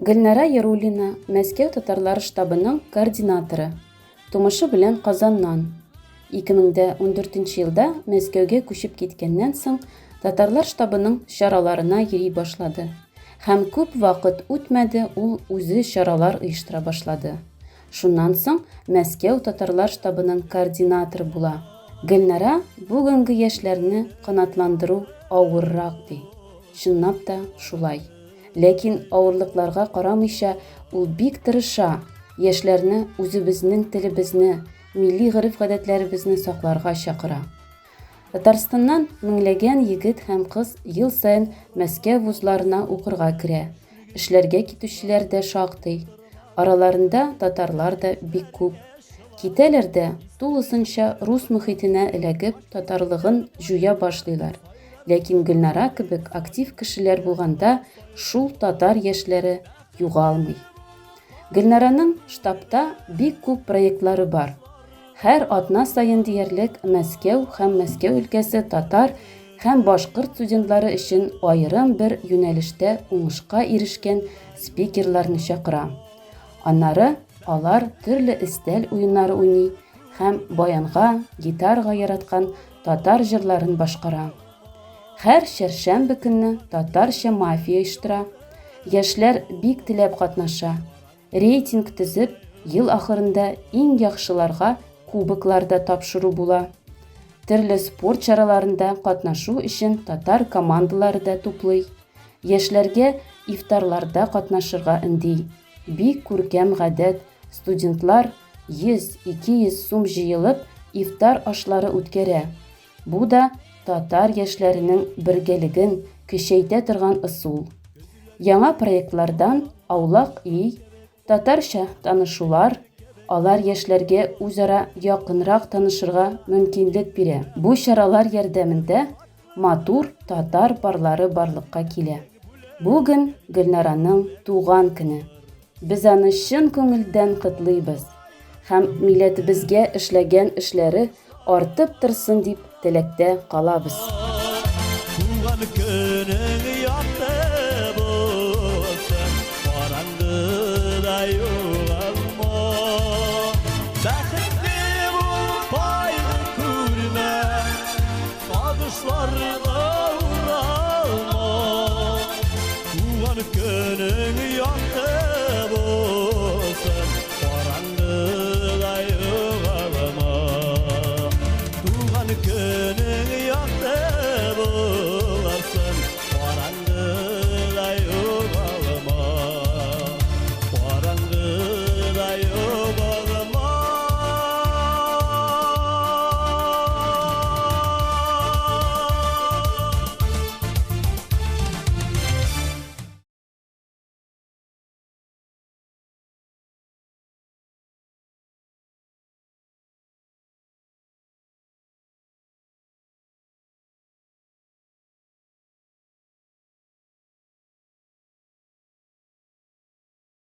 Гөлнара Яруллина, Мәскәү татарлары штабының координаторы. Тумышы белән Казаннан. 2014 елда Мәскәүгә күчеп киткәннән соң татарлар штабының чараларына йөри башлады. Һәм күп вакыт үтмәде, ул үзе чаралар оештыра башлады. Шуннан соң Мәскәү татарлар штабының координаторы була. Гөлнара бүгенге яшьләрне канатландыру авыррак ди. Чынлап та шулай. Ләкин авырлыкларга карамыйча, ул бик тырыша, яшьләрне үзебезнең телебезне, милли гореф-гадәтләребезне сакларга чакыра. Татарстаннан меңләгән егет һәм кыз ел саен Мәскәү вузларына укырга керә. Эшләргә китүчеләр дә шактый. Араларында татарлар да бик күп. Китәләр дә тулысынча рус мөхитенә эләгеп, татарлыгын жуя башлыйлар. Ләкин Гөлнара кебек актив кешеләр булганда, шул татар яшьләре югалмый. Гөлнараның штабта бик күп проектлары бар. Һәр атна саен диярлек Мәскәү һәм Мәскәү өлкәсе татар һәм башкорт студентлары өчен аерым бер юнәлештә уңышка ирешкән спикерларны чакыра. Аннары алар төрле өстәл уеннары уйный һәм баянга, гитарга яраткан татар җырларын башкара. Һәр чәршәмбе көнне татарча мафия оештыра. Яшьләр бик теләп катнаша. Рейтинг төзеп, ел ахырында иң яхшыларга кубокларда тапшыру була. Төрле спорт чараларында катнашу өчен татар командалары да туплый. Яшьләргә ифтарларда катнашырга өнди. Бик күркәм гадәт. Студентлар 100-200 сум җыелып ифтар ашлары үткәрә. Бу да татар яшьләренең бергәлеген көчәйтә торган ысул. Яңа проектлардан аулак ий, татарча танышулар, алар яшьләргә үзара якынрак танышырга мөмкинлек бирә. Бу чаралар ярдәмендә матур татар парлары барлыкка килә. Бүген Гөлнараның туган көне. Без аны чын күңелдән котлыйбыз һәм милләтебезгә эшләгән эшләре артып торсын дип теләктә калабыз. Туган көнең якты булсын, караңгыда югалма. Бәхетле бул, кайгы күрмә, сагышларга уралма. Туган көнең якты